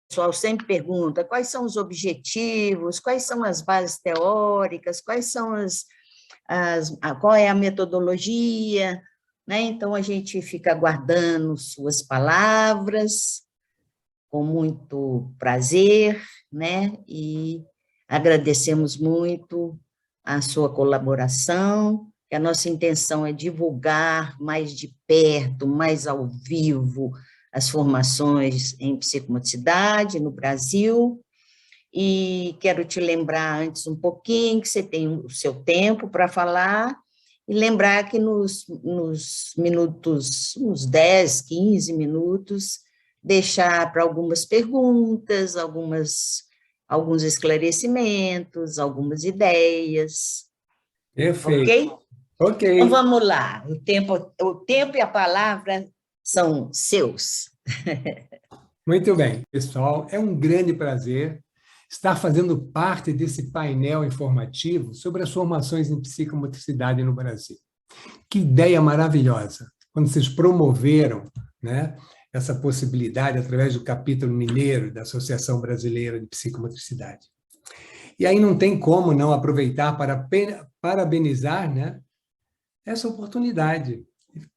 pessoal sempre pergunta quais são os objetivos, quais são as bases teóricas, qual é a metodologia, né? Então, a gente fica aguardando suas palavras, com muito prazer, né? E agradecemos muito a sua colaboração, que a nossa intenção é divulgar mais de perto, mais ao vivo, as formações em psicomotricidade no Brasil. E quero te lembrar antes um pouquinho que você tem o seu tempo para falar, e lembrar que nos minutos, uns 10, 15 minutos, deixar para algumas perguntas, alguns esclarecimentos, algumas ideias. Perfeito. Ok? Ok. Então, vamos lá. O tempo e a palavra são seus. Muito bem, pessoal. É um grande prazer estar fazendo parte desse painel informativo sobre as formações em psicomotricidade no Brasil. Que ideia maravilhosa! Quando vocês promoveram, né, essa possibilidade através do capítulo mineiro da Associação Brasileira de Psicomotricidade. E aí não tem como não aproveitar para parabenizar, né, essa oportunidade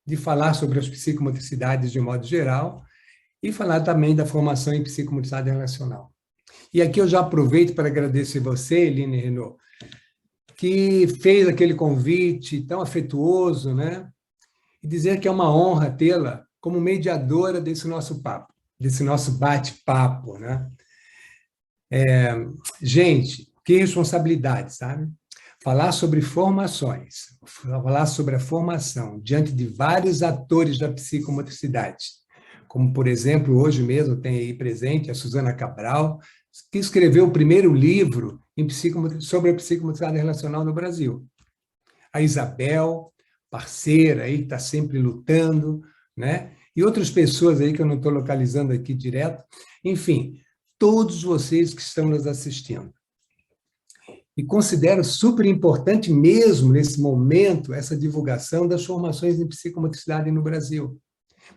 de falar sobre as psicomotricidades de um modo geral e falar também da formação em psicomotricidade relacional. E aqui eu já aproveito para agradecer você, Eline Renaud, que fez aquele convite tão afetuoso, né? E dizer que é uma honra tê-la como mediadora desse nosso papo, desse nosso bate-papo, né? Gente, que responsabilidade, sabe? Falar sobre formações, falar sobre a formação diante de vários atores da psicomotricidade, como, por exemplo, hoje mesmo tem aí presente a Suzana Cabral, que escreveu o primeiro livro sobre a psicomotricidade relacional no Brasil. A Isabel, parceira aí, que está sempre lutando, né? E outras pessoas aí que eu não estou localizando aqui direto. Enfim, todos vocês que estão nos assistindo. E considero super importante mesmo, nesse momento, essa divulgação das formações em psicomotricidade no Brasil.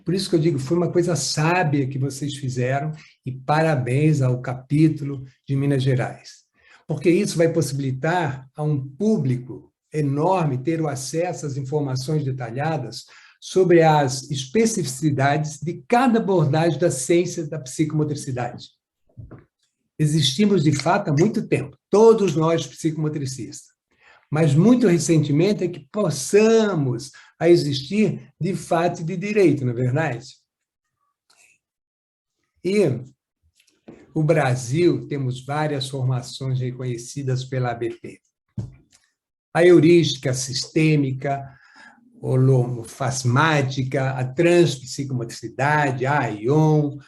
Por isso que eu digo, foi uma coisa sábia que vocês fizeram, e parabéns ao capítulo de Minas Gerais. Porque isso vai possibilitar a um público enorme ter o acesso às informações detalhadas sobre as especificidades de cada abordagem da ciência da psicomotricidade. Existimos, de fato, há muito tempo, todos nós psicomotricistas, mas muito recentemente é que possamos a existir de fato e de direito, não é verdade? E o Brasil, temos várias formações reconhecidas pela ABP. A heurística, a sistêmica, holofasmática, a transpsicomotricidade, a AION,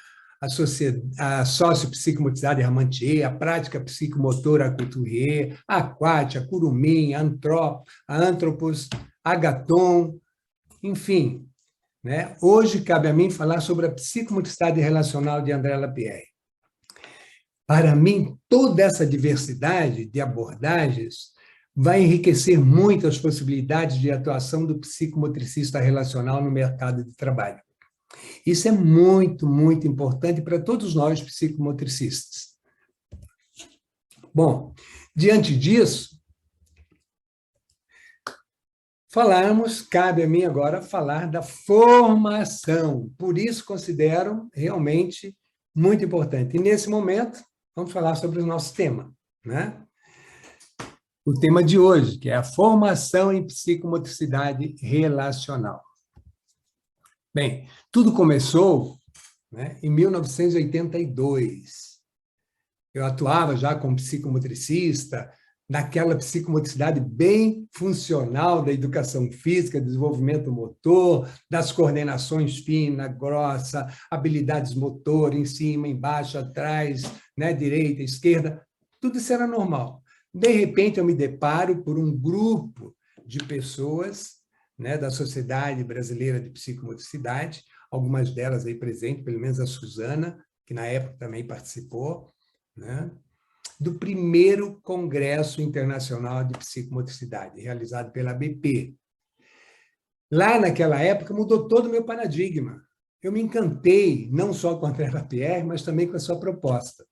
a sociopsicomotricidade Ramantier, a prática psicomotora Couturier, a Aquat, a Curumim, a Antropos, a Gaton, enfim, né? Hoje cabe a mim falar sobre a psicomotricidade relacional de André Lapierre. Para mim, toda essa diversidade de abordagens vai enriquecer muito as possibilidades de atuação do psicomotricista relacional no mercado de trabalho. Isso é muito, muito importante para todos nós psicomotricistas. Bom, diante disso, cabe a mim agora falar da formação. Por isso, considero realmente muito importante. E, nesse momento, vamos falar sobre o nosso tema, né? O tema de hoje, que é a formação em psicomotricidade relacional. Bem, tudo começou, né, em 1982. Eu atuava já como psicomotricista, naquela psicomotricidade bem funcional da educação física, desenvolvimento motor, das coordenações fina, grossa, habilidades motor, em cima, embaixo, atrás, né, direita, esquerda, tudo isso era normal. De repente, eu me deparo por um grupo de pessoas, né, da Sociedade Brasileira de Psicomotricidade, algumas delas aí presentes, pelo menos a Suzana, que na época também participou, né, do primeiro Congresso Internacional de Psicomotricidade, realizado pela ABP. Lá, naquela época, mudou todo o meu paradigma. eu me encantei não só com André Lapierre, mas também com a sua proposta,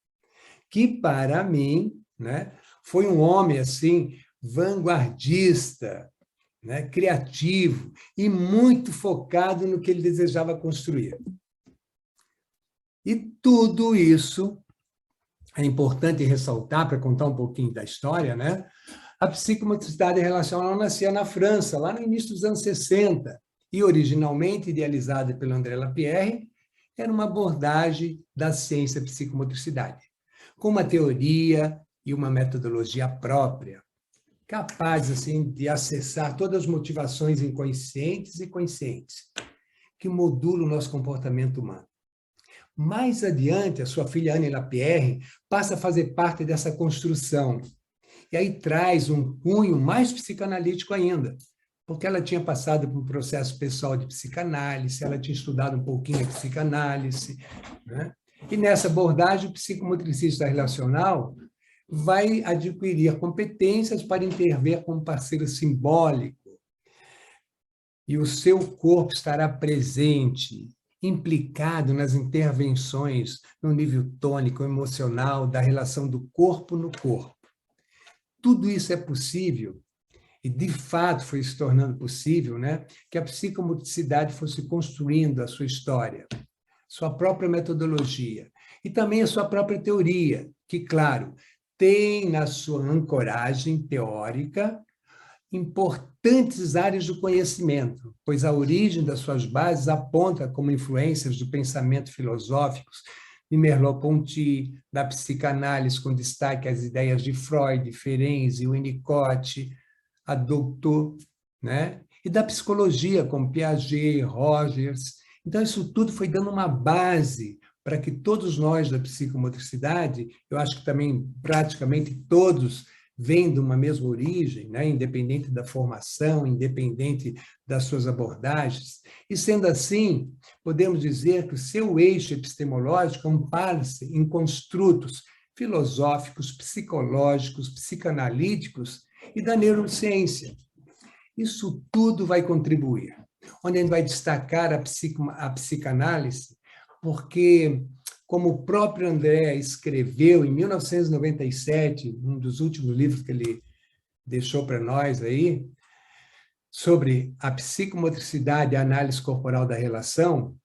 que para mim, né, foi um homem assim vanguardista, né, criativo e muito focado no que ele desejava construir. E tudo isso é importante ressaltar, para contar um pouquinho da história, né? A psicomotricidade relacional nascia na França, lá no início dos anos 60, e originalmente idealizada pelo André Lapierre, era uma abordagem da ciência psicomotricidade, com uma teoria e uma metodologia própria, capaz assim, de acessar todas as motivações inconscientes e conscientes, que modulam o nosso comportamento humano. Mais adiante, a sua filha Anne Lapierre passa a fazer parte dessa construção, e aí traz um cunho mais psicanalítico ainda, porque ela tinha passado por um processo pessoal de psicanálise, ela tinha estudado um pouquinho a psicanálise, né? E nessa abordagem, o psicomotricista relacional vai adquirir competências para intervir como parceiro simbólico, e o seu corpo estará presente, implicado nas intervenções no nível tônico, emocional, da relação do corpo no corpo. Tudo isso é possível, e de fato foi se tornando possível, né, que a psicomotricidade fosse construindo a sua história, sua própria metodologia, e também a sua própria teoria, que, claro, tem na sua ancoragem teórica importantes áreas do conhecimento, pois a origem das suas bases aponta como influências do pensamento filosóficos de Merleau-Ponty, da psicanálise, com destaque às ideias de Freud, Ferenczi, Winnicott, Adorno, né? E da psicologia, como Piaget, Rogers. Então, isso tudo foi dando uma base para que todos nós da psicomotricidade, eu acho que também praticamente todos vêm de uma mesma origem, né? Independente da formação, independente das suas abordagens. E, sendo assim, podemos dizer que o seu eixo epistemológico ampara-se em construtos filosóficos, psicológicos, psicanalíticos e da neurociência. Isso tudo vai contribuir. Onde a gente vai destacar a psicanálise, porque, como o próprio André escreveu em 1997, um dos últimos livros que ele deixou para nós aí, sobre a psicomotricidade e a análise corporal da relação,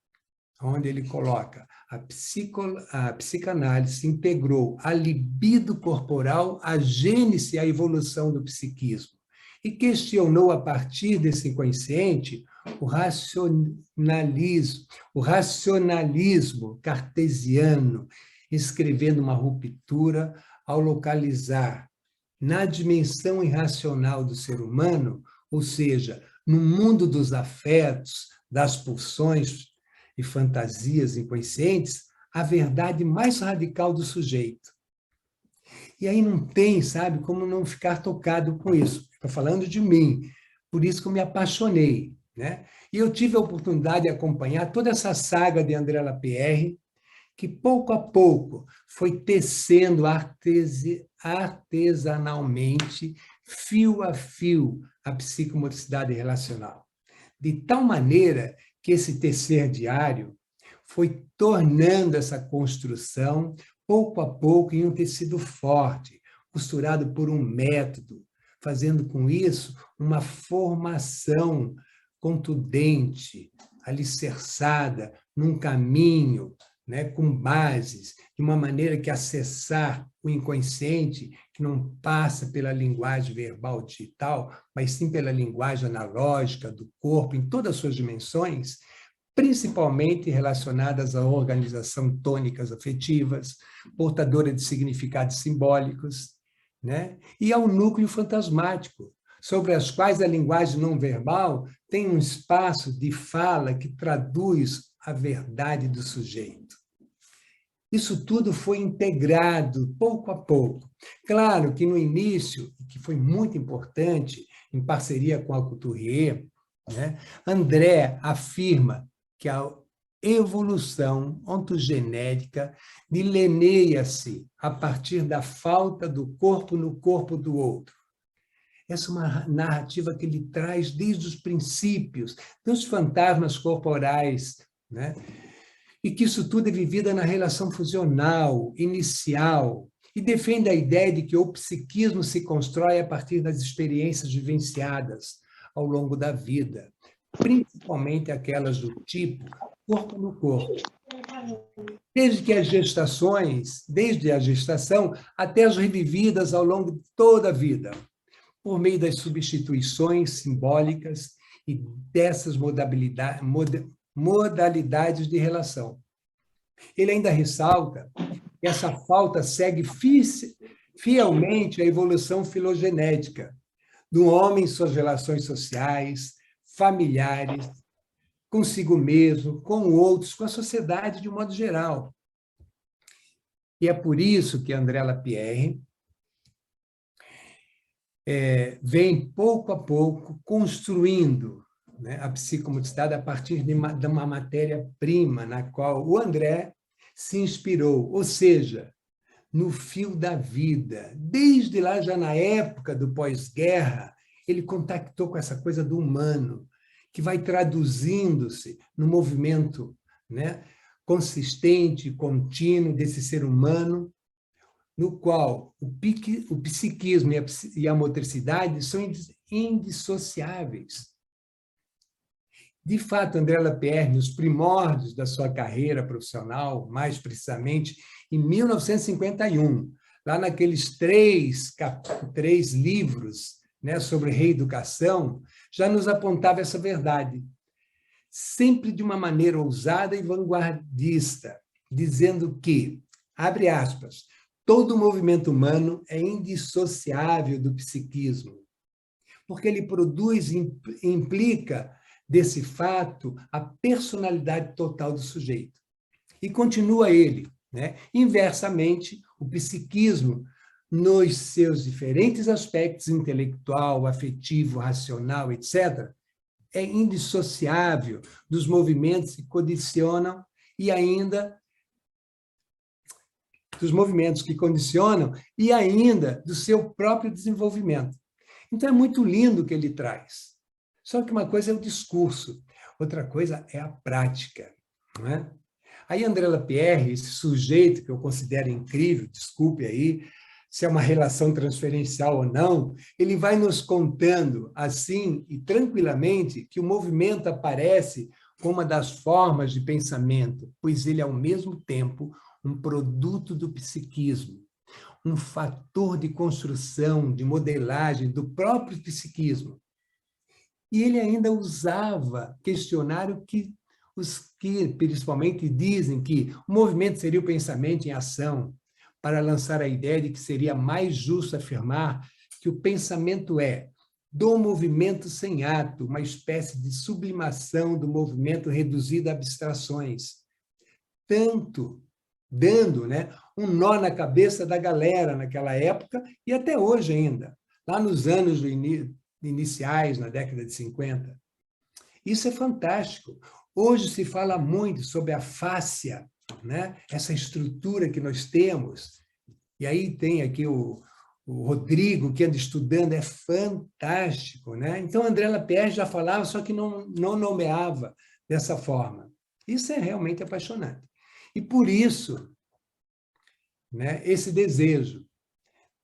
onde ele coloca a psicanálise integrou a libido corporal, a gênese e a evolução do psiquismo, e questionou a partir desse inconsciente o racionalismo cartesiano, escrevendo uma ruptura ao localizar na dimensão irracional do ser humano, ou seja, no mundo dos afetos, das pulsões e fantasias inconscientes, a verdade mais radical do sujeito. E aí não tem, sabe, como não ficar tocado com isso. Estou falando de mim, por isso que eu me apaixonei, né? E eu tive a oportunidade de acompanhar toda essa saga de André Lapierre, que pouco a pouco foi tecendo artesanalmente, fio a fio, a psicomotricidade relacional. De tal maneira que esse tecer diário foi tornando essa construção, pouco a pouco, em um tecido forte, costurado por um método, fazendo com isso uma formação contundente, alicerçada num caminho, né, com bases, de uma maneira que acessar o inconsciente, que não passa pela linguagem verbal digital, mas sim pela linguagem analógica do corpo, em todas as suas dimensões, principalmente relacionadas à organização tônicas afetivas, portadora de significados simbólicos, né? E ao núcleo fantasmático, sobre as quais a linguagem não verbal tem um espaço de fala que traduz a verdade do sujeito. Isso tudo foi integrado pouco a pouco. Claro que no início, que foi muito importante, em parceria com a Couturier, né, André afirma que a evolução ontogenética delineia-se a partir da falta do corpo no corpo do outro. Essa é uma narrativa que ele traz desde os princípios dos fantasmas corporais né? E que isso tudo é vivido na relação funcional, inicial, e defende a ideia de que o psiquismo se constrói a partir das experiências vivenciadas ao longo da vida, principalmente aquelas do tipo corpo no corpo. Desde a gestação até as revividas ao longo de toda a vida, por meio das substituições simbólicas e dessas modalidades de relação. Ele ainda ressalta que essa falta segue fielmente a evolução filogenética do homem em suas relações sociais, familiares, consigo mesmo, com outros, com a sociedade de um modo geral. E é por isso que André Lapierre vem, pouco a pouco, construindo, né, a psicomotricidade a partir de uma matéria-prima na qual o André se inspirou, ou seja, no fio da vida. Desde lá, já na época do pós-guerra, ele contactou com essa coisa do humano, que vai traduzindo-se no movimento, né, consistente, contínuo desse ser humano, no qual o psiquismo e a motricidade são indissociáveis. De fato, André Lapierre, nos primórdios da sua carreira profissional, mais precisamente em 1951, lá naqueles três livros, né, sobre reeducação, já nos apontava essa verdade, sempre de uma maneira ousada e vanguardista, dizendo que, abre aspas, todo movimento humano é indissociável do psiquismo, porque ele produz e implica desse fato a personalidade total do sujeito. E continua ele, né? Inversamente, o psiquismo, nos seus diferentes aspectos intelectual, afetivo, racional, etc., é indissociável dos movimentos que condicionam e ainda do seu próprio desenvolvimento. Então, é muito lindo o que ele traz. Só que uma coisa é o discurso, outra coisa é a prática, não é? Aí, André Lapierre, esse sujeito que eu considero incrível, desculpe aí, se é uma relação transferencial ou não, ele vai nos contando, assim e tranquilamente, que o movimento aparece como uma das formas de pensamento, pois ele é, ao mesmo tempo, um produto do psiquismo, um fator de construção, de modelagem do próprio psiquismo. E ele ainda usava questionário que os que, principalmente, dizem que o movimento seria o pensamento em ação, para lançar a ideia de que seria mais justo afirmar que o pensamento é, do movimento sem ato, uma espécie de sublimação do movimento reduzido a abstrações, tanto dando, né, um nó na cabeça da galera naquela época e até hoje ainda, lá nos anos iniciais, na década de 50. Isso é fantástico. Hoje se fala muito sobre a fáscia, né? Essa estrutura que nós temos. E aí tem aqui o Rodrigo, que anda estudando, é fantástico, né? Então, André Lapierre já falava, só que não nomeava dessa forma. Isso é realmente apaixonante. E por isso, né, esse desejo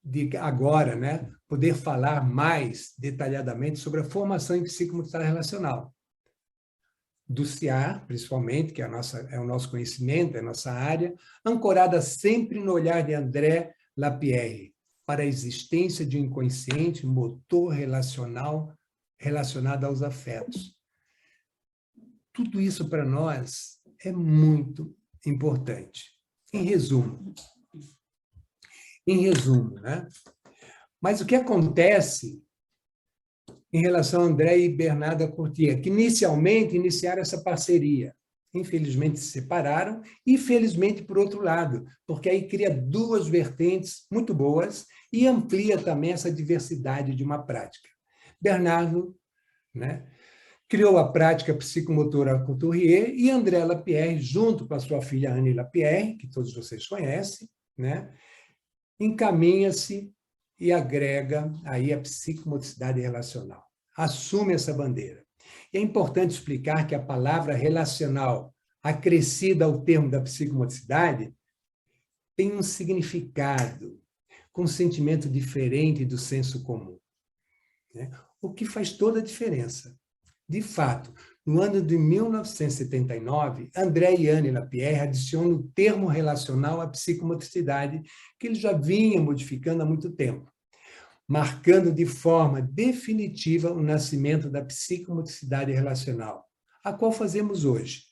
de agora, né, poder falar mais detalhadamente sobre a formação em psicomotricidade relacional. Do CIAR, principalmente, que é o nosso conhecimento, é a nossa área, ancorada sempre no olhar de André Lapierre, para a existência de um inconsciente motor relacional relacionado aos afetos. Tudo isso, para nós, é muito importante. Em resumo, né? Mas o que acontece em relação a André e Bernarda Courtier, que inicialmente iniciaram essa parceria. Infelizmente se separaram, e felizmente por outro lado, porque aí cria duas vertentes muito boas e amplia também essa diversidade de uma prática. Bernardo, né, criou a prática psicomotora Courtier e André Lapierre, junto com a sua filha Anne Lapierre, que todos vocês conhecem, né, encaminha-se e agrega aí a psicomotricidade relacional. Assume essa bandeira. E é importante explicar que a palavra relacional, acrescida ao termo da psicomotricidade, tem um significado, com um sentimento diferente do senso comum, né? O que faz toda a diferença. De fato, no ano de 1979, André e Anne Lapierre adicionam o termo relacional à psicomotricidade, que ele já vinha modificando há muito tempo, marcando de forma definitiva o nascimento da psicomotricidade relacional, a qual fazemos hoje.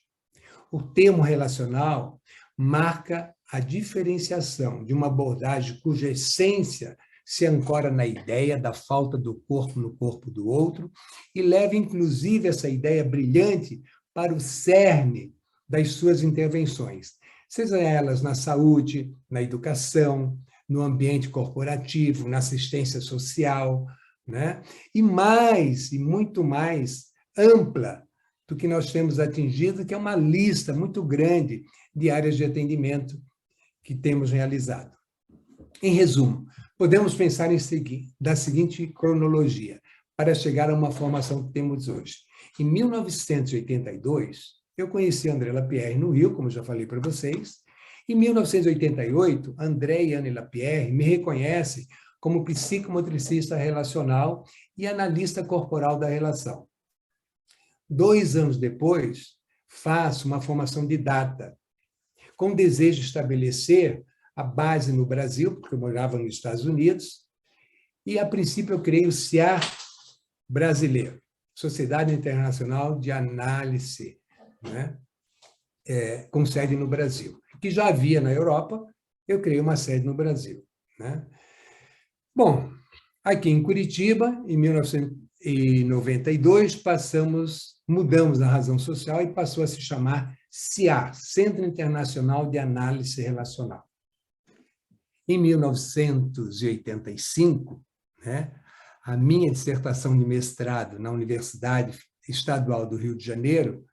O termo relacional marca a diferenciação de uma abordagem cuja essência se ancora na ideia da falta do corpo no corpo do outro e leva, inclusive, essa ideia brilhante para o cerne das suas intervenções, sejam elas na saúde, na educação, no ambiente corporativo, na assistência social, né? E mais, e muito mais ampla do que nós temos atingido, que é uma lista muito grande de áreas de atendimento que temos realizado. Em resumo, podemos pensar da seguinte cronologia, para chegar a uma formação que temos hoje. Em 1982, eu conheci André Lapierre no Rio, como já falei para vocês. Em 1988, André e Anne Lapierre me reconhecem como psicomotricista relacional e analista corporal da relação. 2 anos depois, faço uma formação de data, com o desejo de estabelecer a base no Brasil, porque eu morava nos Estados Unidos, e, a princípio, eu criei o CIAR brasileiro, Sociedade Internacional de Análise, né? Com sede no Brasil, que já havia na Europa, eu criei uma sede no Brasil, né? Bom, aqui em Curitiba, em 1992, mudamos a razão social e passou a se chamar CIAR, Centro Internacional de Análise Relacional. Em 1985, né, a minha dissertação de mestrado na Universidade Estadual do Rio de Janeiro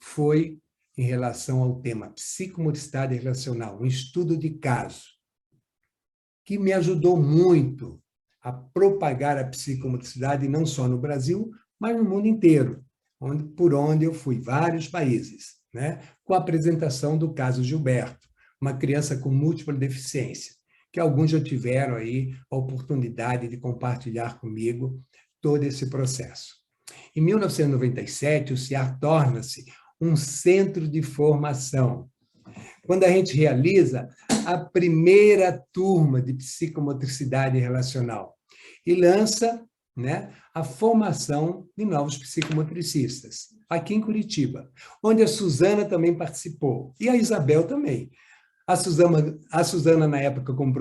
foi em relação ao tema psicomotricidade relacional, um estudo de caso, que me ajudou muito a propagar a psicomotricidade não só no Brasil, mas no mundo inteiro, por onde eu fui, vários países, né, com a apresentação do caso Gilberto, uma criança com múltipla deficiência, que alguns já tiveram aí a oportunidade de compartilhar comigo todo esse processo. Em 1997, o CIAR torna-se um centro de formação, quando a gente realiza a primeira turma de psicomotricidade relacional e lança, né, a formação de novos psicomotricistas, aqui em Curitiba, onde a Suzana também participou, e a Isabel também. A Suzana, na época, como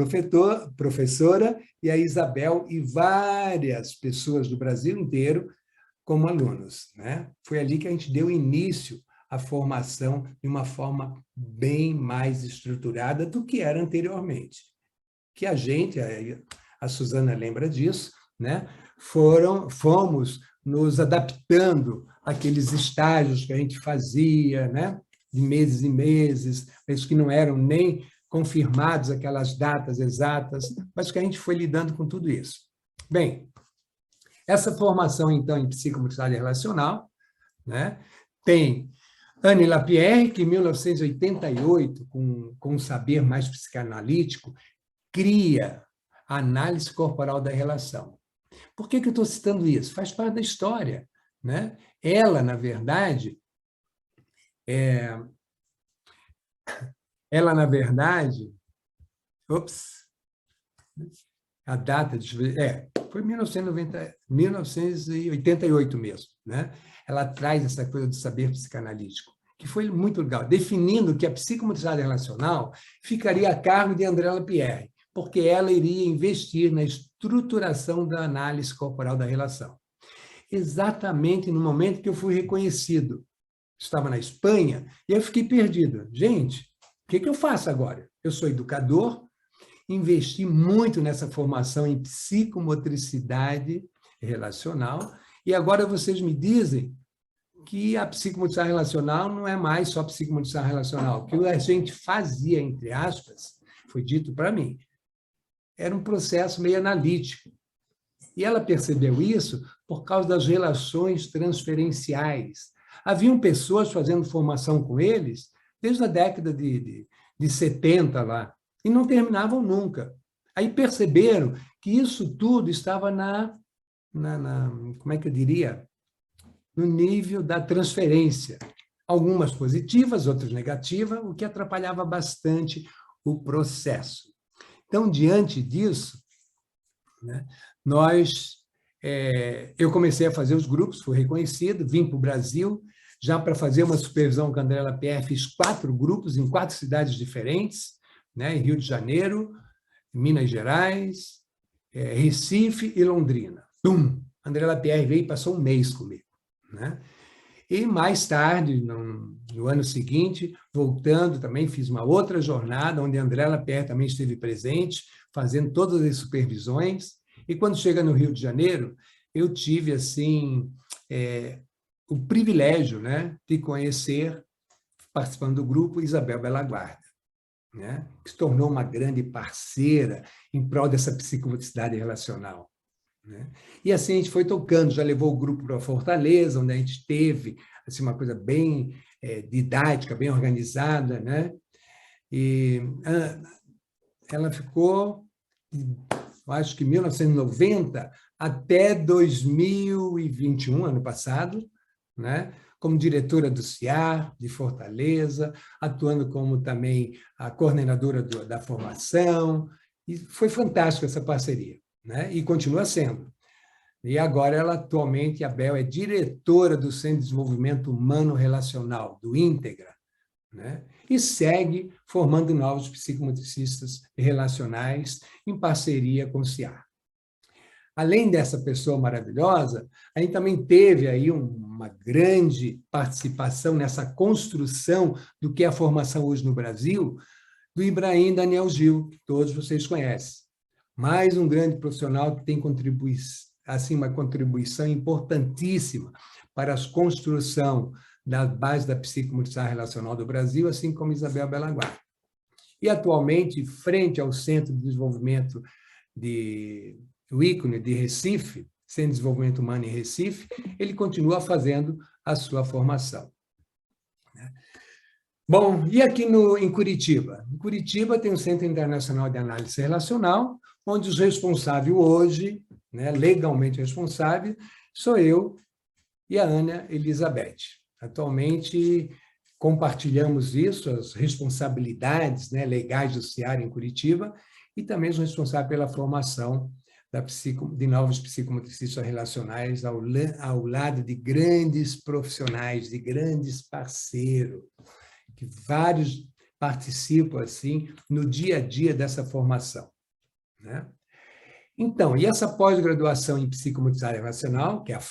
professora, e a Isabel e várias pessoas do Brasil inteiro como alunos, né? Foi ali que a gente deu início à formação de uma forma bem mais estruturada do que era anteriormente. Que a gente, a Suzana lembra disso, né? Fomos nos adaptando àqueles estágios que a gente fazia, né? De meses e meses, mas que não eram nem confirmados aquelas datas exatas, mas que a gente foi lidando com tudo isso. Bem, essa formação, então, em psicomotricidade relacional, né, tem Anne Lapierre, que em 1988, com um saber mais psicanalítico, cria a análise corporal da relação. Por que eu estou citando isso? Faz parte da história, né? Ela, na verdade, a data, foi 1988 mesmo, né? Ela traz essa coisa do saber psicanalítico, que foi muito legal, definindo que a psicomotricidade relacional ficaria a cargo de André Lapierre, porque ela iria investir na estruturação da análise corporal da relação. Exatamente no momento que eu fui reconhecido. Estava na Espanha e eu fiquei perdido. Gente, o que eu faço agora? Eu sou educador, investi muito nessa formação em psicomotricidade relacional e agora vocês me dizem que a psicomotricidade relacional não é mais só psicomotricidade relacional. O que a gente fazia, entre aspas, foi dito para mim, era um processo meio analítico. E ela percebeu isso por causa das relações transferenciais, Haviam pessoas fazendo formação com eles desde a década de 70 lá, e não terminavam nunca. Aí perceberam que isso tudo estava como é que eu diria? No nível da transferência. Algumas positivas, outras negativas, o que atrapalhava bastante o processo. Então, diante disso, né, eu comecei a fazer os grupos, fui reconhecido, vim para o Brasil, já para fazer uma supervisão com a André Lapierre, fiz 4 grupos em 4 cidades diferentes, né, em Rio de Janeiro, Minas Gerais, Recife e Londrina. André Lapierre veio e passou um mês comigo, né? E mais tarde, no ano seguinte, voltando também, fiz uma outra jornada, onde André Lapierre também esteve presente, fazendo todas as supervisões. E quando chega no Rio de Janeiro, eu tive assim o privilégio, né, de conhecer, participando do grupo, Isabel Bellaguarda, né, que se tornou uma grande parceira em prol dessa psicomotricidade relacional, né? E assim a gente foi tocando, já levou o grupo para Fortaleza, onde a gente teve assim, uma coisa bem didática, bem organizada, né? E ela ficou, eu acho que 1990 até 2021, ano passado, né? Como diretora do CIAR, de Fortaleza, atuando como também a coordenadora da formação, e foi fantástica essa parceria, né? E continua sendo. E agora ela atualmente, a Bel, é diretora do Centro de Desenvolvimento Humano Relacional, do Íntegra, né? E segue formando novos psicomotricistas relacionais em parceria com o CIAR. Além dessa pessoa maravilhosa, a gente também teve aí uma grande participação nessa construção do que é a formação hoje no Brasil, do Ibrahim Daniel Gil, que todos vocês conhecem. Mais um grande profissional que tem assim, uma contribuição importantíssima para a construção da base da psicomotricidade relacional do Brasil, assim como Isabel Bellaguarda. E, atualmente, frente ao Centro de Desenvolvimento o ícone de Recife, Centro de Desenvolvimento Humano em Recife, ele continua fazendo a sua formação. Bom, e aqui em Curitiba? Em Curitiba tem o Centro Internacional de Análise Relacional, onde os responsáveis hoje, né, legalmente responsável, sou eu e a Ana Elizabeth. Atualmente, compartilhamos isso, as responsabilidades, né, legais do CIAR em Curitiba, e também os responsáveis pela formação de novos psicomotricistas relacionais ao lado de grandes profissionais, de grandes parceiros, que vários participam assim no dia a dia dessa formação, né? Então, e essa pós-graduação em psicomotricidade relacional, que é a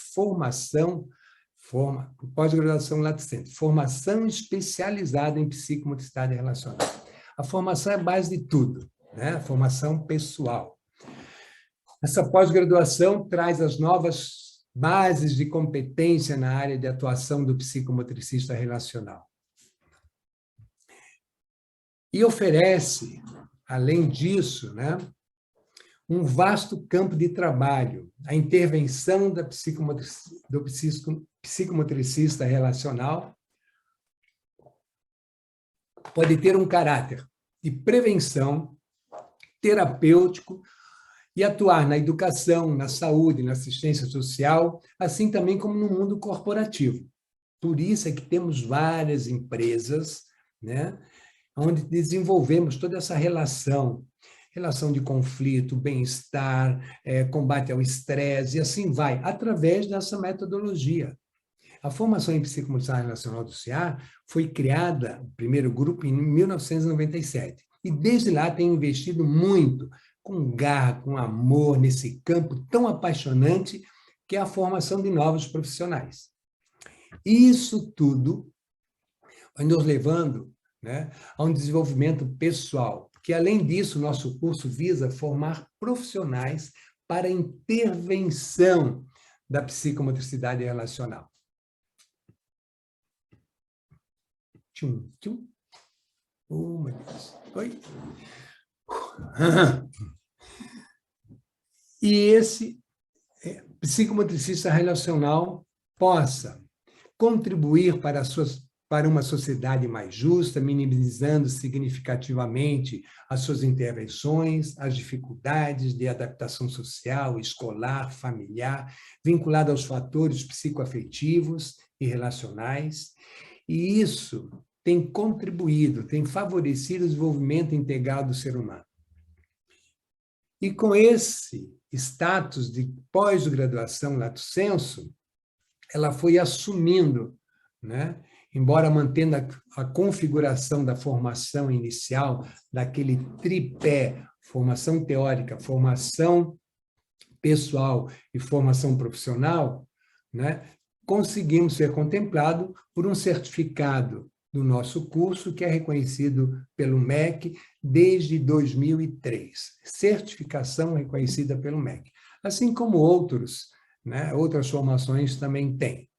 pós-graduação lato sensu, formação especializada em psicomotricidade relacional. A formação é a base de tudo, né? A formação pessoal. Essa pós-graduação traz as novas bases de competência na área de atuação do psicomotricista relacional. E oferece, além disso, né, um vasto campo de trabalho, a intervenção do psicomotricista relacional pode ter um caráter de prevenção, terapêutico, e atuar na educação, na saúde, na assistência social, assim também como no mundo corporativo. Por isso é que temos várias empresas, né, onde desenvolvemos toda essa relação de conflito, bem-estar, combate ao estresse, e assim vai, através dessa metodologia. A formação em psicomotricidade relacional do CIAR foi criada, o primeiro grupo, em 1997, e desde lá tem investido muito, com garra, com amor, nesse campo tão apaixonante que é a formação de novos profissionais. Isso tudo vai nos levando, né, a um desenvolvimento pessoal, porque, além disso, nosso curso visa formar profissionais para a intervenção da psicomotricidade relacional. Tchum, tchum. Oh, meu Deus. Oi. E esse psicomotricista relacional possa contribuir para uma sociedade mais justa, minimizando significativamente as suas intervenções, as dificuldades de adaptação social, escolar, familiar, vinculada aos fatores psicoafetivos e relacionais. E isso tem contribuído, tem favorecido o desenvolvimento integral do ser humano. E com esse status de pós-graduação lato sensu, ela foi assumindo, né? Embora mantendo a configuração da formação inicial, daquele tripé, formação teórica, formação pessoal e formação profissional, né? Conseguimos ser contemplados por um certificado do nosso curso, que é reconhecido pelo MEC desde 2003. Certificação reconhecida pelo MEC. Assim como outros, né? Outras formações também têm.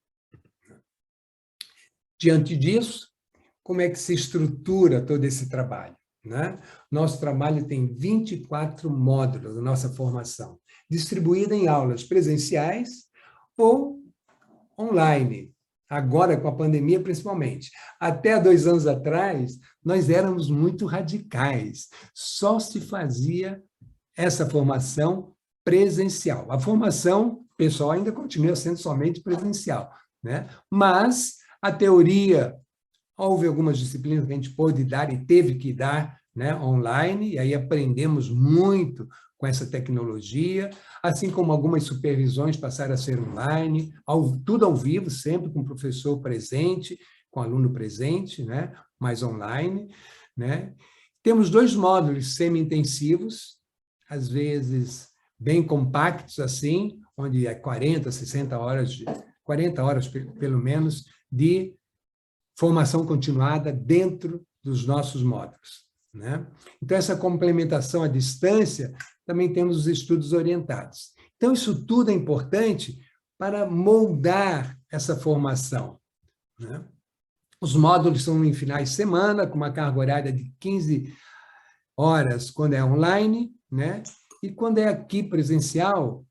Diante disso, como é que se estrutura todo esse trabalho, né? Nosso trabalho tem 24 módulos da nossa formação, distribuída em aulas presenciais ou online, agora com a pandemia principalmente. Até há 2 anos atrás, nós éramos muito radicais, só se fazia essa formação presencial. A formação pessoal ainda continua sendo somente presencial, né? Mas a teoria, houve algumas disciplinas que a gente pôde dar e teve que dar, né, online, e aí aprendemos muito com essa tecnologia, assim como algumas supervisões passaram a ser online, tudo ao vivo, sempre com o professor presente, com o aluno presente, né, mas online, né? Temos 2 módulos semi-intensivos, às vezes bem compactos assim, onde é 40, 60 horas, 40 horas pelo menos, de formação continuada dentro dos nossos módulos, né? Então, essa complementação à distância, também temos os estudos orientados. Então, isso tudo é importante para moldar essa formação, né? Os módulos são em finais de semana, com uma carga horária de 15 horas quando é online, né? E quando é aqui presencial,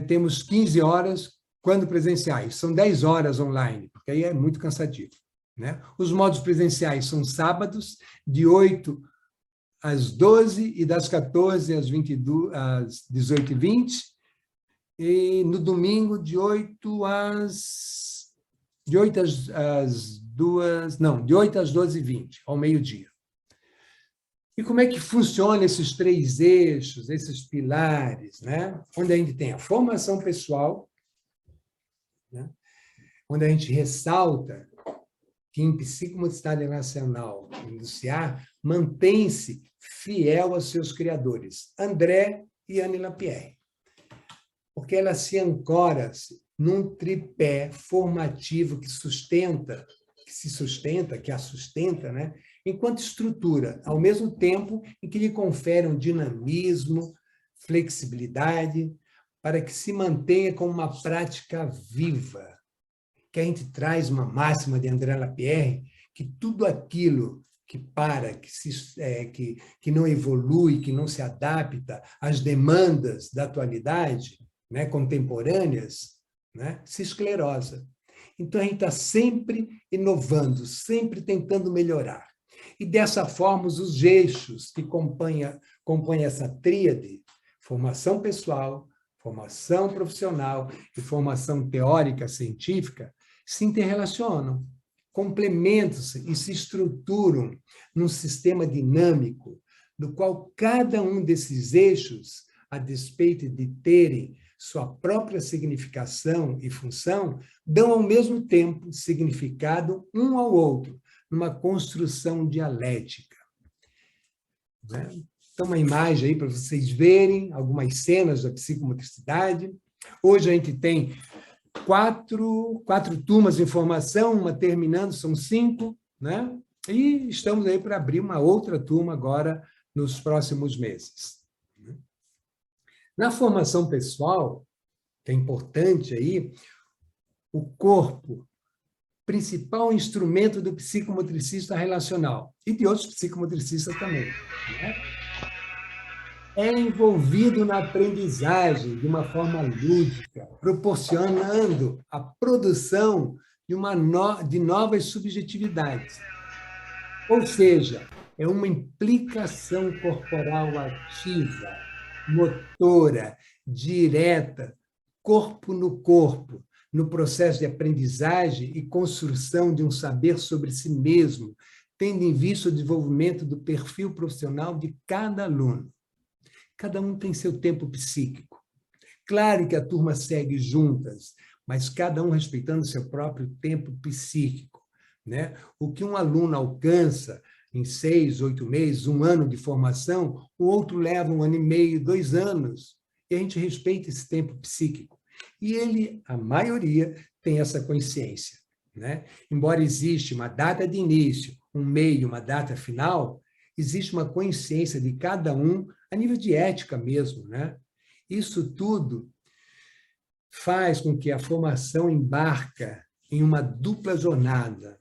temos 15 horas quando presenciais. São 10 horas online, porque aí é muito cansativo, né? Os módulos presenciais são sábados, de 8 às 12 e das 14 às 18h20, e no domingo de 8 às 12h20, ao meio-dia. E como é que funciona esses 3 eixos, esses pilares, né? Onde a gente tem a formação pessoal, né? Onde a gente ressalta que em psicomotricidade relacional industrial mantém-se fiel aos seus criadores, André e Anne Lapierre, porque ela se ancora num tripé formativo que a sustenta, né? Enquanto estrutura, ao mesmo tempo em que lhe confere um dinamismo, flexibilidade, para que se mantenha como uma prática viva, que a gente traz uma máxima de André Lapierre, que tudo aquilo que que não evolui, que não se adapta às demandas da atualidade, né, contemporâneas, né, se esclerosa. Então, a gente está sempre inovando, sempre tentando melhorar. E, dessa forma, os eixos que compõem essa tríade, formação pessoal, formação profissional e formação teórica científica, se interrelacionam, complementam-se e se estruturam num sistema dinâmico, no qual cada um desses eixos, a despeito de terem sua própria significação e função, dão ao mesmo tempo significado um ao outro, numa construção dialética. Então, uma imagem aí para vocês verem algumas cenas da psicomotricidade. Hoje a gente tem quatro turmas de formação, uma terminando, são 5, né? E estamos aí para abrir uma outra turma agora nos próximos meses. Na formação pessoal, que é importante aí, o corpo, principal instrumento do psicomotricista relacional, e de outros psicomotricistas também, né? É envolvido na aprendizagem de uma forma lúdica, proporcionando a produção de novas subjetividades. Ou seja, é uma implicação corporal ativa, motora, direta, corpo no processo de aprendizagem e construção de um saber sobre si mesmo, tendo em vista o desenvolvimento do perfil profissional de cada aluno. Cada um tem seu tempo psíquico. Claro que a turma segue juntas, mas cada um respeitando seu próprio tempo psíquico, né? O que um aluno alcança em 6, 8 meses, 1 ano de formação, o outro leva 1 ano e meio, 2 anos, e a gente respeita esse tempo psíquico. E ele, a maioria, tem essa consciência, né? Embora exista uma data de início, um meio, uma data final, existe uma consciência de cada um, a nível de ética mesmo, né? Isso tudo faz com que a formação embarca em uma dupla jornada,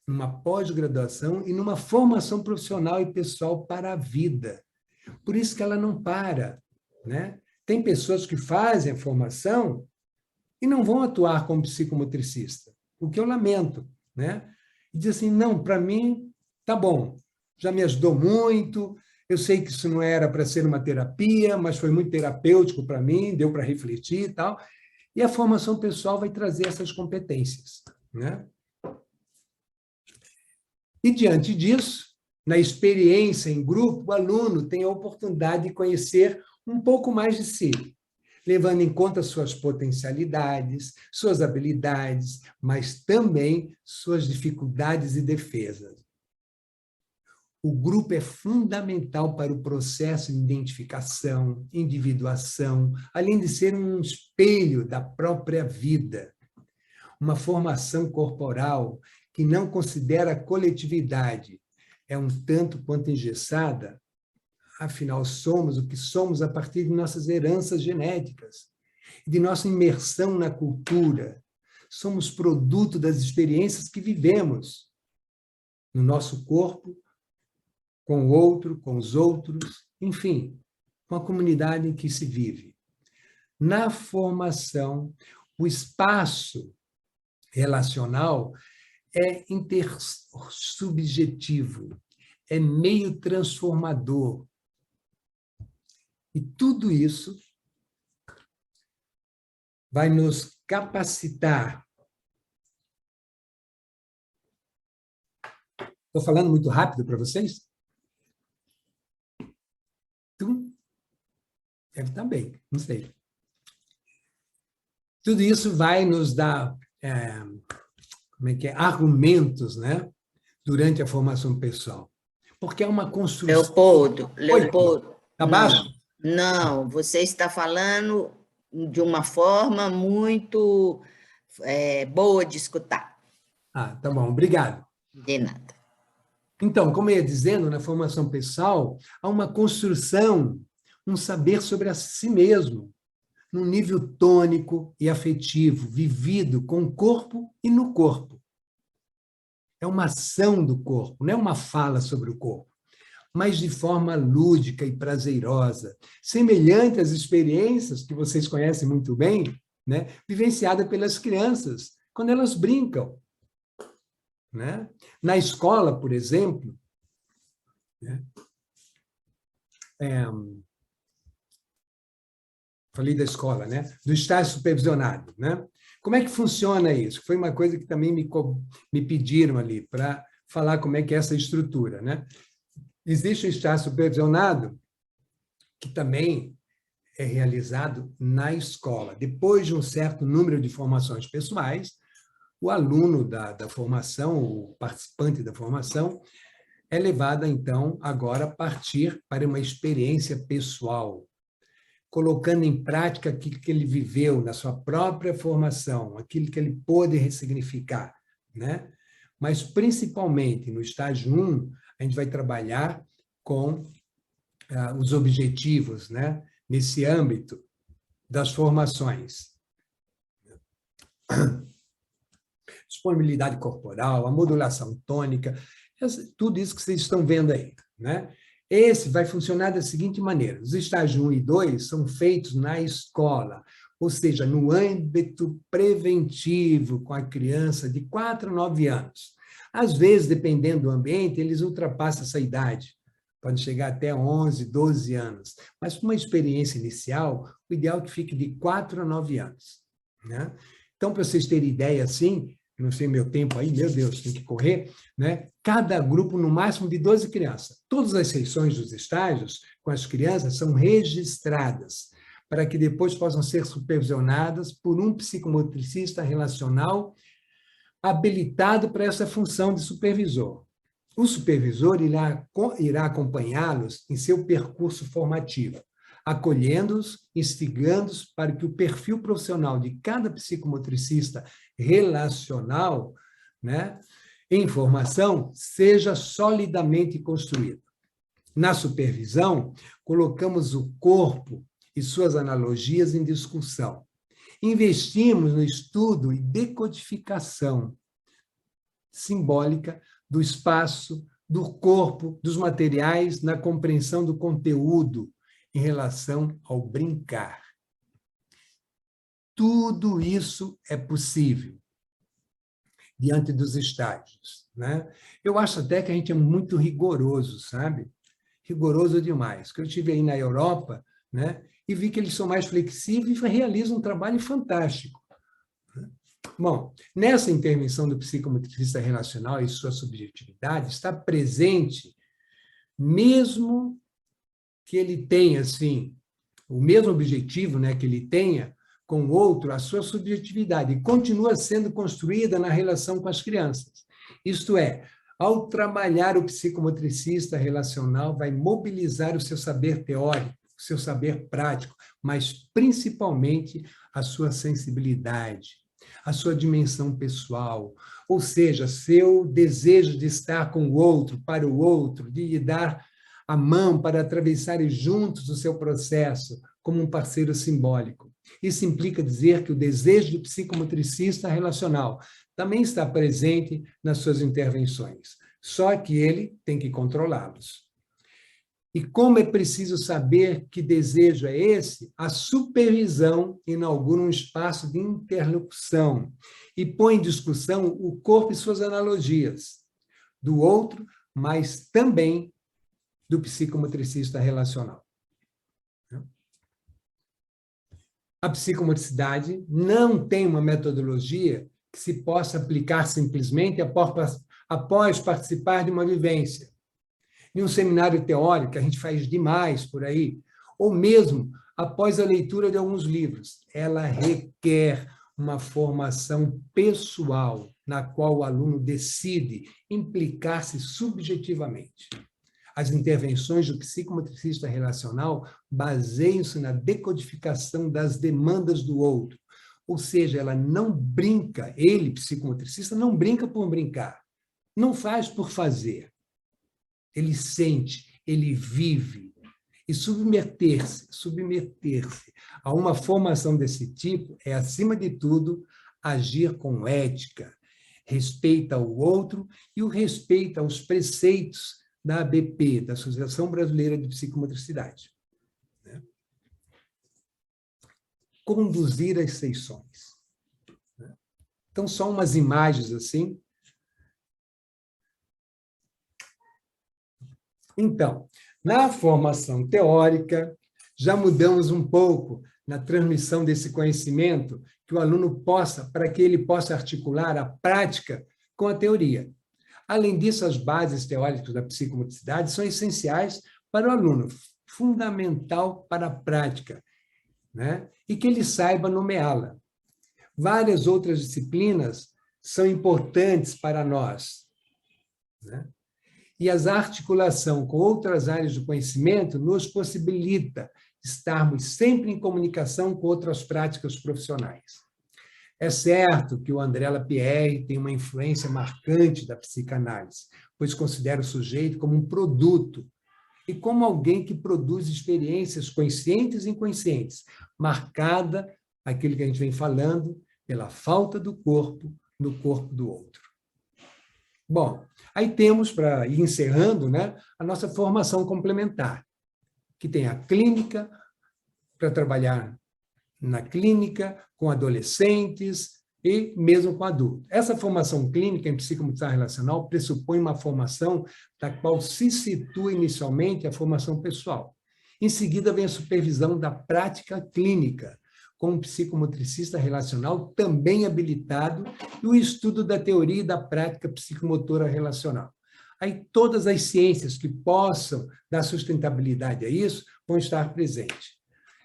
numa pós-graduação e numa formação profissional e pessoal para a vida. Por isso que ela não para, né? Tem pessoas que fazem a formação e não vão atuar como psicomotricista, o que eu lamento, né? E diz assim, não, para mim, tá bom, já me ajudou muito, eu sei que isso não era para ser uma terapia, mas foi muito terapêutico para mim, deu para refletir e tal, e a formação pessoal vai trazer essas competências, né? E, diante disso, na experiência em grupo, o aluno tem a oportunidade de conhecer um pouco mais de si, levando em conta suas potencialidades, suas habilidades, mas também suas dificuldades e defesas. O grupo é fundamental para o processo de identificação, individuação, além de ser um espelho da própria vida. Uma formação corporal que não considera a coletividade é um tanto quanto engessada, afinal, somos o que somos a partir de nossas heranças genéticas, de nossa imersão na cultura. Somos produto das experiências que vivemos no nosso corpo, com o outro, com os outros, enfim, com a comunidade em que se vive. Na formação, o espaço relacional é intersubjetivo, é meio transformador. E tudo isso vai nos capacitar. Estou falando muito rápido para vocês? Deve estar bem, não sei. Tudo isso vai nos dar argumentos, né, durante a formação pessoal. Porque é uma construção... Leopoldo, Está baixo? Não, você está falando de uma forma muito boa de escutar. Ah, tá bom, obrigado. De nada. Então, como eu ia dizendo, na formação pessoal, há uma construção, um saber sobre a si mesmo, num nível tônico e afetivo, vivido com o corpo e no corpo. É uma ação do corpo, não é uma fala sobre o corpo, mas de forma lúdica e prazerosa, semelhante às experiências que vocês conhecem muito bem, né, vivenciada pelas crianças, quando elas brincam. Né? Na escola, por exemplo, né, falei da escola, né, do estágio supervisionado, né? Como é que funciona isso? Foi uma coisa que também me pediram ali para falar como é que é essa estrutura, né? Existe o estágio supervisionado, que também é realizado na escola. Depois de um certo número de formações pessoais, o aluno da formação, o participante da formação, é levado, então, agora a partir para uma experiência pessoal, colocando em prática aquilo que ele viveu na sua própria formação, aquilo que ele pôde ressignificar, né? Mas, principalmente, no estágio 1, a gente vai trabalhar com os objetivos, né? Nesse âmbito das formações. Disponibilidade corporal, a modulação tônica, tudo isso que vocês estão vendo aí, né? Esse vai funcionar da seguinte maneira: os estágios 1 e 2 são feitos na escola. ou seja, no âmbito preventivo com a criança de 4 a 9 anos. Às vezes, dependendo do ambiente, eles ultrapassam essa idade, pode chegar até 11, 12 anos. Mas, para uma experiência inicial, o ideal é que fique de 4 a 9 anos. Né? Então, para vocês terem ideia, assim, não sei meu tempo aí, meu Deus, tem que correr, né? Cada grupo, no máximo, de 12 crianças. Todas as sessões dos estágios com as crianças são registradas, para que depois possam ser supervisionadas por um psicomotricista relacional habilitado para essa função de supervisor. O supervisor irá acompanhá-los em seu percurso formativo, acolhendo-os, instigando-os para que o perfil profissional de cada psicomotricista relacional, né, em formação, seja solidamente construído. Na supervisão, colocamos o corpo e suas analogias em discussão. Investimos no estudo e decodificação simbólica do espaço, do corpo, dos materiais, na compreensão do conteúdo em relação ao brincar. Tudo isso é possível diante dos estágios, né? Eu acho até que a gente é muito rigoroso, sabe? Rigoroso demais. Que eu estive aí na Europa, né? E vi que eles são mais flexíveis e realizam um trabalho fantástico. Bom, nessa intervenção do psicomotricista relacional e sua subjetividade, está presente, mesmo que ele tenha, assim, o mesmo objetivo, né, que ele tenha com o outro, a sua subjetividade, e continua sendo construída na relação com as crianças. Isto é, ao trabalhar o psicomotricista relacional, vai mobilizar o seu saber teórico, o seu saber prático, mas principalmente a sua sensibilidade, a sua dimensão pessoal, ou seja, seu desejo de estar com o outro, para o outro, de lhe dar a mão para atravessarem juntos o seu processo, como um parceiro simbólico. Isso implica dizer que o desejo do psicomotricista relacional também está presente nas suas intervenções, só que ele tem que controlá-los. E como é preciso saber que desejo é esse, a supervisão inaugura um espaço de interlocução e põe em discussão o corpo e suas analogias do outro, mas também do psicomotricista relacional. A psicomotricidade não tem uma metodologia que se possa aplicar simplesmente após participar de uma vivência. Em um seminário teórico, que a gente faz demais por aí, ou mesmo após a leitura de alguns livros. Ela requer uma formação pessoal, na qual o aluno decide implicar-se subjetivamente. As intervenções do psicomotricista relacional baseiam-se na decodificação das demandas do outro, ou seja, ela não brinca, ele, psicomotricista, não brinca por brincar, não faz por fazer. Ele sente, ele vive. E submeter-se a uma formação desse tipo é, acima de tudo, agir com ética, respeito ao outro e o respeito aos preceitos da ABP, da Associação Brasileira de Psicomotricidade. Conduzir as sessões. Então, só umas imagens assim. Então, na formação teórica, já mudamos um pouco na transmissão desse conhecimento que o aluno possa, para que ele possa articular a prática com a teoria. Além disso, as bases teóricas da psicomotricidade são essenciais para o aluno, fundamental para a prática, né? E que ele saiba nomeá-la. Várias outras disciplinas são importantes para nós, né? E a articulação com outras áreas do conhecimento nos possibilita estarmos sempre em comunicação com outras práticas profissionais. É certo que o André Lapierre tem uma influência marcante da psicanálise, pois considera o sujeito como um produto e como alguém que produz experiências conscientes e inconscientes, marcada, aquilo que a gente vem falando, pela falta do corpo no corpo do outro. Bom, aí temos, para ir encerrando, né, a nossa formação complementar, que tem a clínica para trabalhar na clínica, com adolescentes e mesmo com adultos. Essa formação clínica em psicomotricidade relacional pressupõe uma formação da qual se situa inicialmente a formação pessoal. Em seguida, vem a supervisão da prática clínica, com um psicomotricista relacional também habilitado, e o estudo da teoria e da prática psicomotora relacional. Aí todas as ciências que possam dar sustentabilidade a isso vão estar presentes.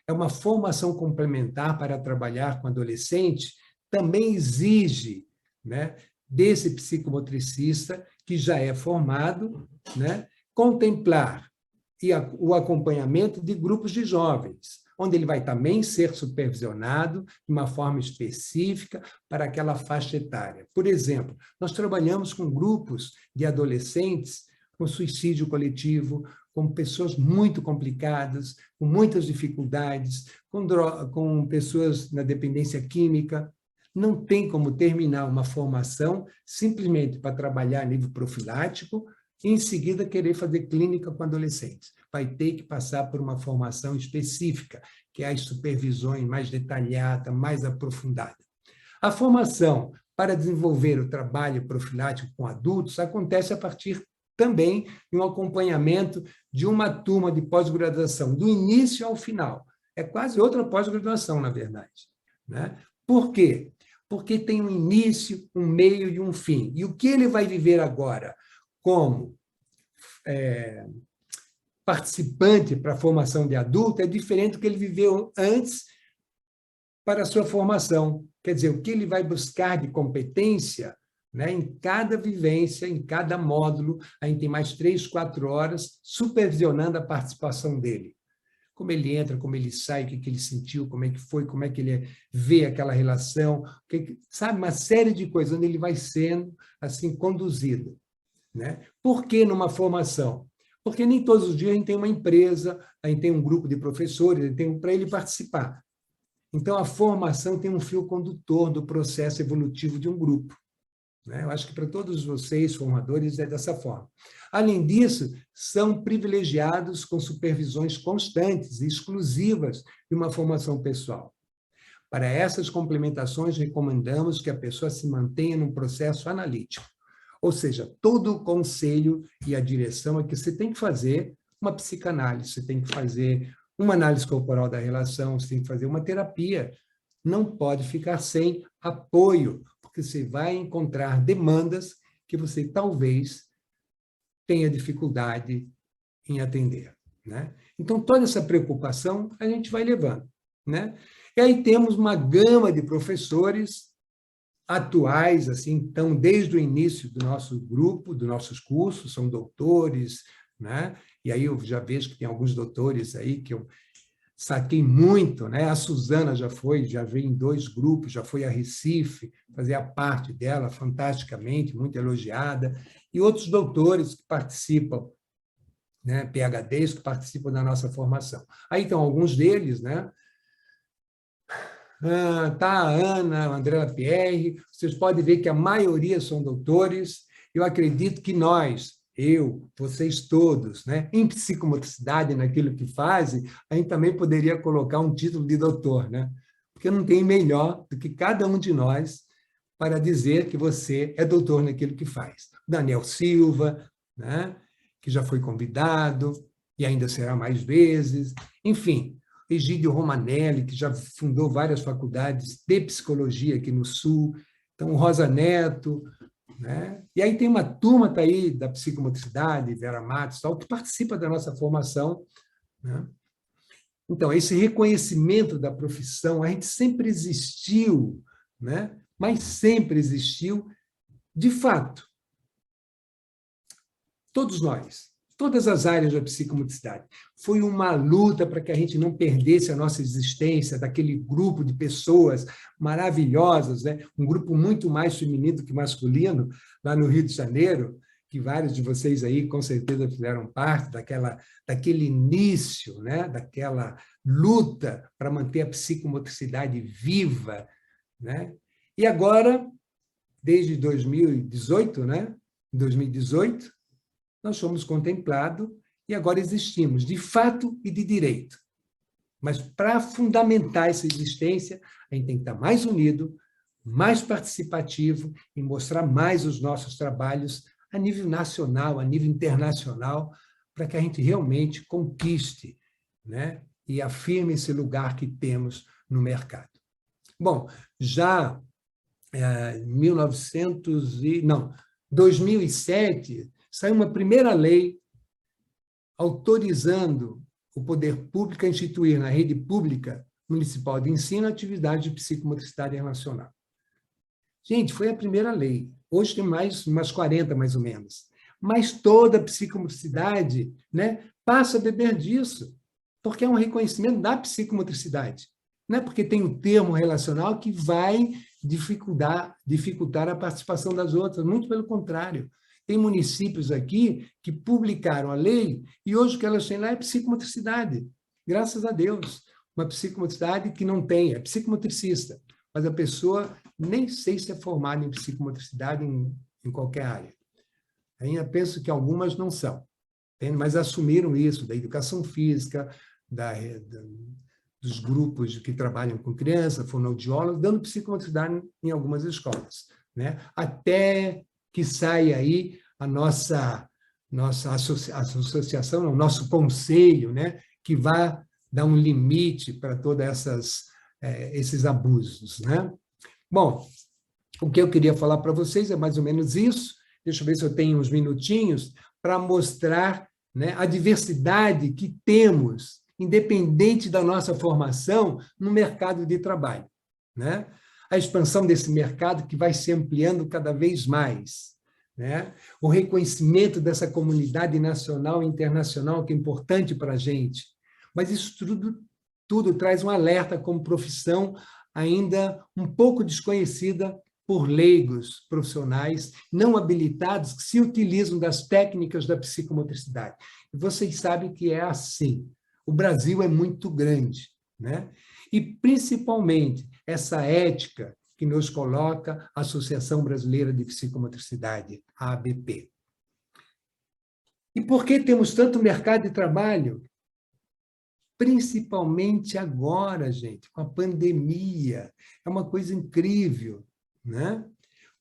É uma formação complementar para trabalhar com adolescente, também exige, né, desse psicomotricista que já é formado, né, contemplar o acompanhamento de grupos de jovens, onde ele vai também ser supervisionado de uma forma específica para aquela faixa etária. Por exemplo, nós trabalhamos com grupos de adolescentes com suicídio coletivo, com pessoas muito complicadas, com muitas dificuldades, com pessoas na dependência química. Não tem como terminar uma formação simplesmente para trabalhar a nível profilático e, em seguida, querer fazer clínica com adolescentes. Vai ter que passar por uma formação específica, que é as supervisões mais detalhada, mais aprofundada. A formação para desenvolver o trabalho profilático com adultos acontece a partir também de um acompanhamento de uma turma de pós-graduação, do início ao final. É quase outra pós-graduação, na verdade, né? Por quê? Porque tem um início, um meio e um fim. E o que ele vai viver agora como participante para a formação de adulto é diferente do que ele viveu antes para a sua formação. Quer dizer, o que ele vai buscar de competência, né, em cada vivência, em cada módulo, a gente tem mais 3, 4 horas supervisionando a participação dele. Como ele entra, como ele sai, o que ele sentiu, como é que foi, como é que ele vê aquela relação, sabe, uma série de coisas onde ele vai sendo assim conduzido, né? Por que numa formação? Porque nem todos os dias a gente tem uma empresa, a gente tem um grupo de professores, a gente tem para ele participar. Então, a formação tem um fio condutor do processo evolutivo de um grupo. Eu acho que para todos vocês, formadores, é dessa forma. Além disso, são privilegiados com supervisões constantes e exclusivas de uma formação pessoal. Para essas complementações, recomendamos que a pessoa se mantenha num processo analítico. Ou seja, todo o conselho e a direção é que você tem que fazer uma psicanálise, você tem que fazer uma análise corporal da relação, você tem que fazer uma terapia. Não pode ficar sem apoio, porque você vai encontrar demandas que você talvez tenha dificuldade em atender, né? Então, toda essa preocupação a gente vai levando, né? E aí temos uma gama de professores atuais, assim, então, desde o início do nosso grupo, dos nossos cursos, são doutores, né? E aí eu já vejo que tem alguns doutores aí que eu saquei muito, né? A Suzana já veio em 2 grupos, já foi a Recife, fazia parte dela fantasticamente, muito elogiada, e outros doutores que participam, né? PhDs que participam da nossa formação. Aí estão alguns deles, né? Tá a Ana, a Andréa Pierre, vocês podem ver que a maioria são doutores. Eu acredito que nós, eu, vocês todos, né, em psicomotricidade, naquilo que fazem, a gente também poderia colocar um título de doutor, né? Porque não tem melhor do que cada um de nós para dizer que você é doutor naquilo que faz. Daniel Silva, né, que já foi convidado e ainda será mais vezes, enfim. Egídio Romanelli, que já fundou várias faculdades de psicologia aqui no Sul, então Rosa Neto, né? E aí tem uma turma tá aí da psicomotricidade, Vera Matos, tal, que participa da nossa formação, né? Então, esse reconhecimento da profissão, a gente sempre existiu, né? Mas sempre existiu, de fato. Todos nós. Todas as áreas da psicomotricidade. Foi uma luta para que a gente não perdesse a nossa existência, daquele grupo de pessoas maravilhosas, né? Um grupo muito mais feminino que masculino, lá no Rio de Janeiro, que vários de vocês aí com certeza fizeram parte daquele início, né? Daquela luta para manter a psicomotricidade viva, né? E agora, desde 2018, né? 2018, nós fomos contemplados e agora existimos, de fato e de direito. Mas para fundamentar essa existência, a gente tem que estar mais unido, mais participativo e mostrar mais os nossos trabalhos a nível nacional, a nível internacional, para que a gente realmente conquiste, né, e afirme esse lugar que temos no mercado. Bom, já em 2007, saiu uma primeira lei autorizando o poder público a instituir na rede pública municipal de ensino atividade de psicomotricidade relacional. Gente, foi a primeira lei. Hoje tem umas 40, mais ou menos. Mas toda a psicomotricidade, né, passa a beber disso, porque é um reconhecimento da psicomotricidade. Não é porque tem um termo relacional que vai dificultar a participação das outras, muito pelo contrário. Tem municípios aqui que publicaram a lei e hoje o que elas têm lá é psicomotricidade. Graças a Deus. Uma psicomotricidade que não tem, é psicomotricista, mas a pessoa nem sei se é formada em psicomotricidade em qualquer área. Ainda penso que algumas não são, mas assumiram isso, da educação física, dos grupos que trabalham com criança, fonoaudiólogos, dando psicomotricidade em algumas escolas, né? Até que saia aí a nossa associação, o nosso conselho, né? Que vai dar um limite para todos esses abusos, né? Bom, o que eu queria falar para vocês é mais ou menos isso. Deixa eu ver se eu tenho uns minutinhos para mostrar, né, a diversidade que temos, independente da nossa formação, no mercado de trabalho, né? A expansão desse mercado que vai se ampliando cada vez mais, né? O reconhecimento dessa comunidade nacional e internacional que é importante para a gente. Mas isso tudo traz um alerta como profissão ainda um pouco desconhecida por leigos profissionais não habilitados que se utilizam das técnicas da psicomotricidade. E vocês sabem que é assim. O Brasil é muito grande, né? E, principalmente, essa ética que nos coloca a Associação Brasileira de Psicomotricidade, a ABP. E por que temos tanto mercado de trabalho? Principalmente agora, gente, com a pandemia. É uma coisa incrível, né?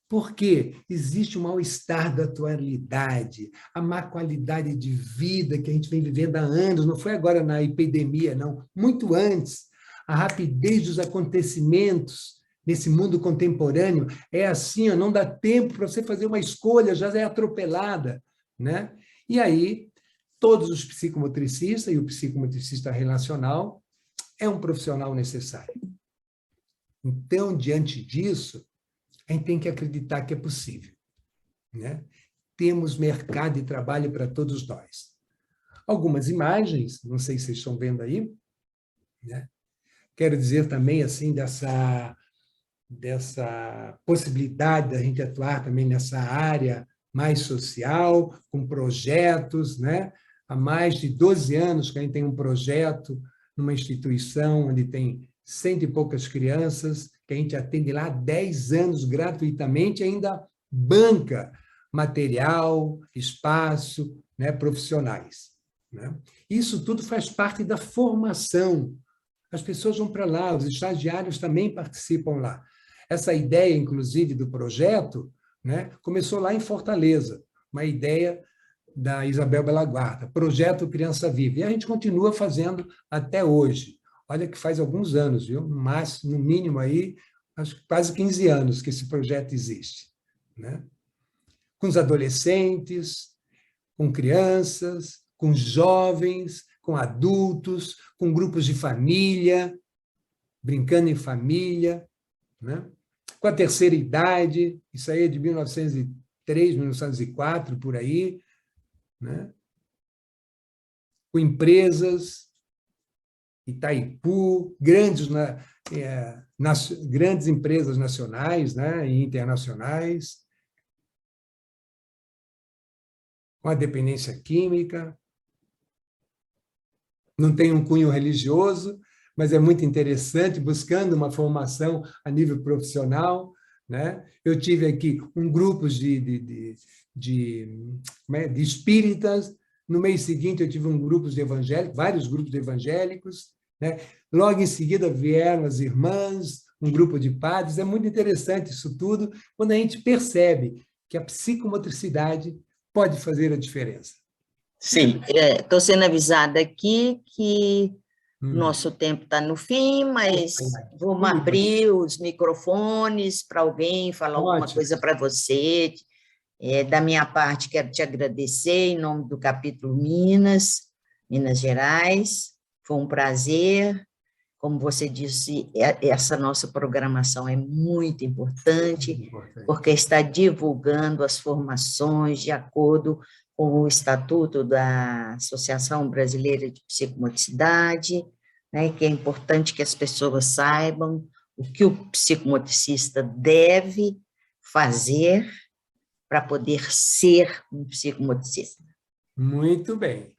Porque existe um mal-estar da atualidade, a má qualidade de vida que a gente vem vivendo há anos, não foi agora na epidemia, não, muito antes. A rapidez dos acontecimentos nesse mundo contemporâneo é assim, não dá tempo para você fazer uma escolha, já é atropelada, né? E aí, todos os psicomotricistas e o psicomotricista relacional é um profissional necessário. Então, diante disso, a gente tem que acreditar que é possível, né? Temos mercado de trabalho para todos nós. Algumas imagens, não sei se vocês estão vendo aí, né? Quero dizer também assim dessa possibilidade da gente atuar também nessa área mais social, com projetos, né? Há mais de 12 anos que a gente tem um projeto numa instituição onde tem 100 e poucas crianças, que a gente atende lá há 10 anos gratuitamente, ainda banca material, espaço, né, profissionais, né? Isso tudo faz parte da formação. As pessoas vão para lá, os estagiários também participam lá. Essa ideia, inclusive, do projeto, né, começou lá em Fortaleza, uma ideia da Isabel Belaguarda, Projeto Criança Viva. E a gente continua fazendo até hoje. Olha que faz alguns anos, viu? No mínimo aí, acho que quase 15 anos que esse projeto existe, né? Com os adolescentes, com crianças, com jovens, com adultos, com grupos de família, brincando em família, né? Com a terceira idade, isso aí é de 1903, 1904, por aí, né? Com empresas, Itaipu, grandes empresas nacionais, né, e internacionais, com a dependência química. Não tem um cunho religioso, mas é muito interessante, buscando uma formação a nível profissional, né? Eu tive aqui um grupo de espíritas, no mês seguinte eu tive um grupo de evangélicos, vários grupos de evangélicos, né? Logo em seguida vieram as irmãs, um grupo de padres. É muito interessante isso tudo, quando a gente percebe que a psicomotricidade pode fazer a diferença. Sim, estou sendo avisada aqui que Hum. nosso tempo está no fim, mas vamos abrir os microfones para alguém falar alguma Ótimo. coisa para você. Da minha parte, quero te agradecer em nome do capítulo Minas Gerais. Foi um prazer. Como você disse, essa nossa programação é muito importante, porque está divulgando as formações de acordo com o Estatuto da Associação Brasileira de Psicomotricidade, né, que é importante que as pessoas saibam o que o psicomotricista deve fazer para poder ser um psicomotricista. Muito bem.